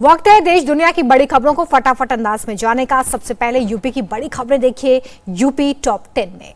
वक्त है देश दुनिया की बड़ी खबरों को फटाफट अंदाज में जाने का। सबसे पहले यूपी की बड़ी खबरें देखिए यूपी टॉप 10 में।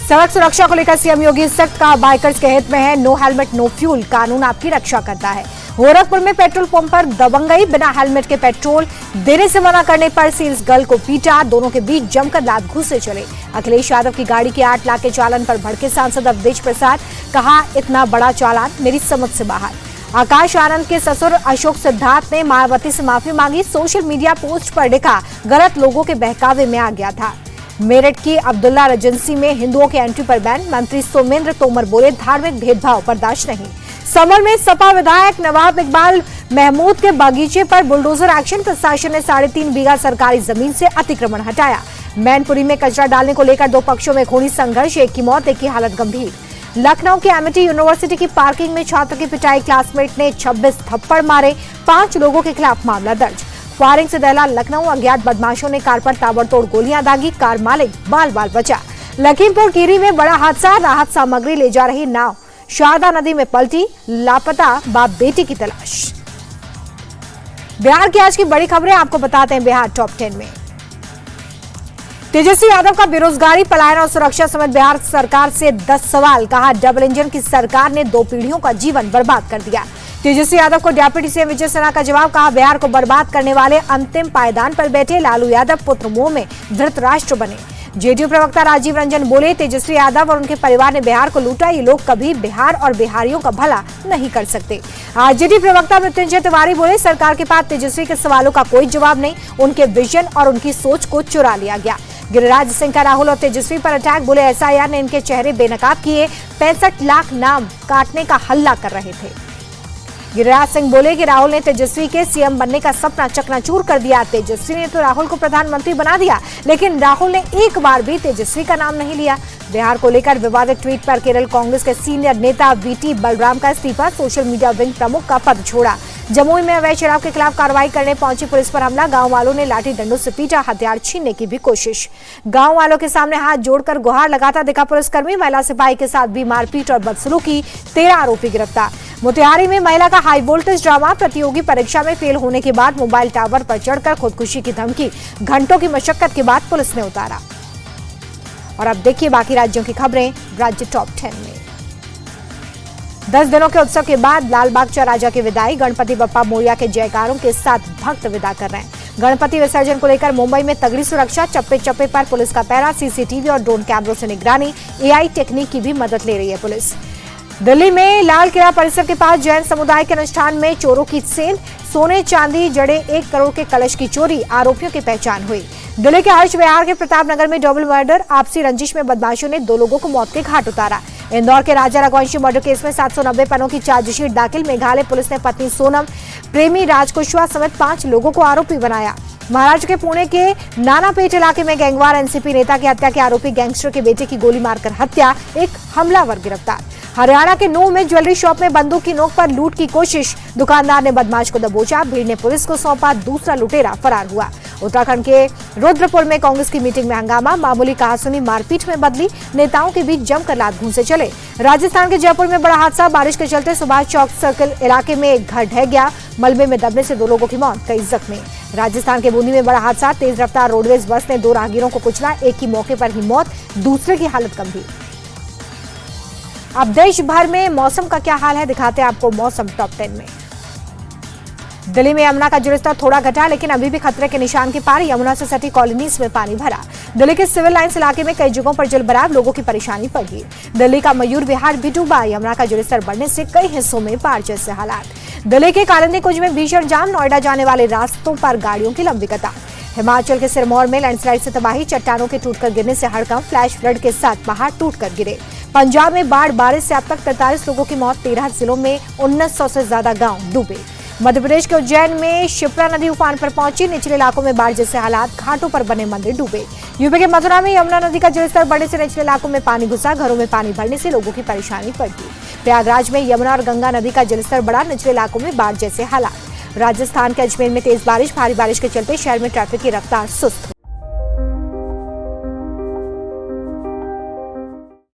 सड़क सुरक्षा को लेकर सीएम योगी सख्त का बाइकर्स के हित में है। नो हेलमेट नो फ्यूल कानून आपकी रक्षा करता है। गोरखपुर में पेट्रोल पंप पर दबंगई, बिना हेलमेट के पेट्रोल देने से मना करने पर सेल्स गर्ल को पीटा। दोनों के बीच जमकर लात घूंसे चले। अखिलेश यादव की गाड़ी के 8 लाख के चालान पर भड़के सांसद अवधेश प्रसाद, कहा इतना बड़ा चालान मेरी समझ से बाहर। आकाश आनंद के ससुर अशोक सिद्धार्थ ने मायावती से माफी मांगी। सोशल मीडिया पोस्ट पर लिखा गलत लोगों के बहकावे में आ गया था। मेरठ की अब्दुल्ला रेजेंसी में हिंदुओं के एंट्री पर बैन। मंत्री सोमेंद्र तोमर बोले धार्मिक भेदभाव बर्दाश्त नहीं। समर में सपा विधायक नवाब इकबाल महमूद के बागीचे पर बुलडोजर एक्शन। प्रशासन ने 3.5 बीघा सरकारी जमीन से अतिक्रमण हटाया। मैनपुरी में कचरा डालने को लेकर 2 पक्षों में खूनी संघर्ष, एक की मौत, एक की हालत गंभीर। लखनऊ के एमिटी यूनिवर्सिटी की पार्किंग में छात्र की पिटाई, क्लासमेट ने 26 थप्पड़ मारे। 5 लोगों के खिलाफ मामला दर्ज। फायरिंग से दहला लखनऊ, अज्ञात बदमाशों ने कार पर ताबड़तोड़ गोलियां दागी। कार मालिक बाल बाल बचा। लखीमपुर खीरी में बड़ा हादसा, राहत सामग्री ले जा रही नाव शारदा नदी में पलटी। लापता बाप बेटी की तलाश। बिहार की आज की बड़ी खबरें आपको बताते हैं बिहार टॉप 10 में। तेजस्वी यादव का बेरोजगारी, पलायन और सुरक्षा समेत बिहार सरकार से 10 सवाल। कहा डबल इंजन की सरकार ने 2 पीढ़ियों का जीवन बर्बाद कर दिया। तेजस्वी यादव को डिप्टी सीएम विजय सिन्हा का जवाब। कहा बिहार को बर्बाद करने वाले अंतिम पायदान पर बैठे लालू यादव पुत्र मोह में धृतराष्ट्र बने। जेडीयू प्रवक्ता राजीव रंजन बोले तेजस्वी यादव और उनके परिवार ने बिहार को लूटा। ये लोग कभी बिहार और बिहारियों का भला नहीं कर सकते। आरजेडी प्रवक्ता मृत्युंजय तिवारी बोले सरकार के पास तेजस्वी के सवालों का कोई जवाब नहीं। उनके विजन और उनकी सोच को चुरा लिया गया। गिरिराज सिंह का राहुल और तेजस्वी पर अटैक। बोले एसआईआर ने इनके चेहरे बेनकाब किए। 65 लाख नाम काटने का हल्ला कर रहे थे। गिरिराज सिंह बोले कि राहुल ने तेजस्वी के सीएम बनने का सपना चकनाचूर कर दिया। तेजस्वी ने तो राहुल को प्रधानमंत्री बना दिया, लेकिन राहुल ने एक बार भी तेजस्वी का नाम नहीं लिया। बिहार को लेकर विवादित ट्वीट पर केरल कांग्रेस के सीनियर नेता वीटी बलराम का इस्तीफा। सोशल मीडिया विंग प्रमुख का पद छोड़ा। जमुई में अवैध शराब के खिलाफ कार्रवाई करने पहुंची पुलिस पर हमला। गांव वालों ने लाठी डंडों से पीटा, हथियार छीनने की भी कोशिश। गांव वालों के सामने हाथ जोड़कर गुहार लगाता दिखा पुलिसकर्मी। महिला सिपाही के साथ भी मारपीट और बदसलूकी। 13 आरोपी गिरफ्तार। मोतिहारी में महिला का हाई वोल्टेज ड्रामा। प्रतियोगी परीक्षा में फेल होने के बाद मोबाइल टावर पर चढ़कर खुदकुशी की धमकी। घंटों की मशक्कत के बाद पुलिस ने उतारा। और अब देखिए बाकी राज्यों की खबरें राज्य टॉप 10 में। 10 दिनों के उत्सव के बाद लालबाग राजा की विदाई। गणपति बप्पा मोरिया के जयकारों के साथ भक्त विदा कर रहे हैं। गणपति विसर्जन को लेकर मुंबई में तगड़ी सुरक्षा। चप्पे चप्पे पर पुलिस का पहरा। सीसीटीवी और ड्रोन कैमरों से निगरानी। एआई टेक्निक की भी मदद ले रही है पुलिस। दिल्ली में लाल किला परिसर के पास जैन समुदाय के अनुष्ठान में चोरों की सेंध। सोने चांदी जड़े 1 करोड़ के कलश की चोरी। आरोपियों की पहचान हुई। दिल्ली के हर्ष विहार के प्रताप नगर में डबल मर्डर। आपसी रंजिश में बदमाशों ने 2 लोगों को मौत के घाट उतारा। इंदौर के राजा रघुवंशी मर्डर केस में 790 पन्नों की चार्जशीट दाखिल। मेघालय पुलिस ने पत्नी सोनम, प्रेमी राज कुशवाहा समेत 5 लोगों को आरोपी बनाया। महाराष्ट्र के पुणे के नानापेट इलाके में गैंगवार एनसीपी नेता की हत्या के आरोपी गैंगस्टर के बेटे की गोली मारकर हत्या। एक हमलावर गिरफ्तार। हरियाणा के नूह में ज्वेलरी शॉप में बंदूक की नोक पर लूट की कोशिश। दुकानदार ने बदमाश को दबोचा। भीड़ ने पुलिस को सौंपा। दूसरा लुटेरा फरार हुआ। उत्तराखंड के रुद्रपुर में कांग्रेस की मीटिंग में हंगामा। मामूली कहासुनी मारपीट में बदली। नेताओं के बीच जमकर लात घूंसे चले। राजस्थान के जयपुर में बड़ा हादसा। बारिश के चलते सुभाष चौक सर्कल इलाके में एक घर ढह गया। मलबे में दबने से 2 लोगों की मौत, कई जख्मी। राजस्थान के बूंदी में बड़ा हादसा। तेज रफ्तार रोडवेज बस ने 2 राहगीरों को कुचला। एक की मौके पर ही मौत, दूसरे की हालत गंभीर। अब देश भर में मौसम का क्या हाल है दिखाते हैं आपको मौसम टॉप 10 में। दिल्ली में यमुना का जलस्तर थोड़ा घटा, लेकिन अभी भी खतरे के निशान के पार। यमुना से सटी कॉलोनीज में पानी भरा। दिल्ली के सिविल लाइंस इलाके में कई जगहों पर जलभराव, लोगों की परेशानी बढ़ी। दिल्ली का मयूर विहार भी डूबा। यमुना का जलस्तर बढ़ने से कई हिस्सों में बाढ़ जैसे हालात। दिल्ली के कालिंदी कुंज में भीषण जाम। नोएडा जाने वाले रास्तों पर गाड़ियों की लंबी कतार। हिमाचल के सिरमौर में लैंडस्लाइड से तबाही। चट्टानों के टूटकर गिरने से हड़कंप। फ्लैश फ्लड के साथ पहाड़ टूटकर गिरे। पंजाब में बाढ़ बारिश से अब तक 43 लोगों की मौत। 13 जिलों में 1900 से ज्यादा गांव डूबे। मध्य प्रदेश के उज्जैन में शिप्रा नदी उफान पर पहुंची। निचले इलाकों में बाढ़ जैसे हालात। घाटों पर बने मंदिर डूबे। यूपी के मथुरा में यमुना नदी का जलस्तर बढ़ने से निचले इलाकों में पानी घुसा। घरों में पानी भरने से लोगों की परेशानी बढ़ी। प्रयागराज में यमुना और गंगा नदी का जलस्तर बढ़ा। निचले इलाकों में बाढ़ जैसे हालात। राजस्थान के अजमेर में तेज बारिश। भारी बारिश के चलते शहर में ट्रैफिक की रफ्तार सुस्त।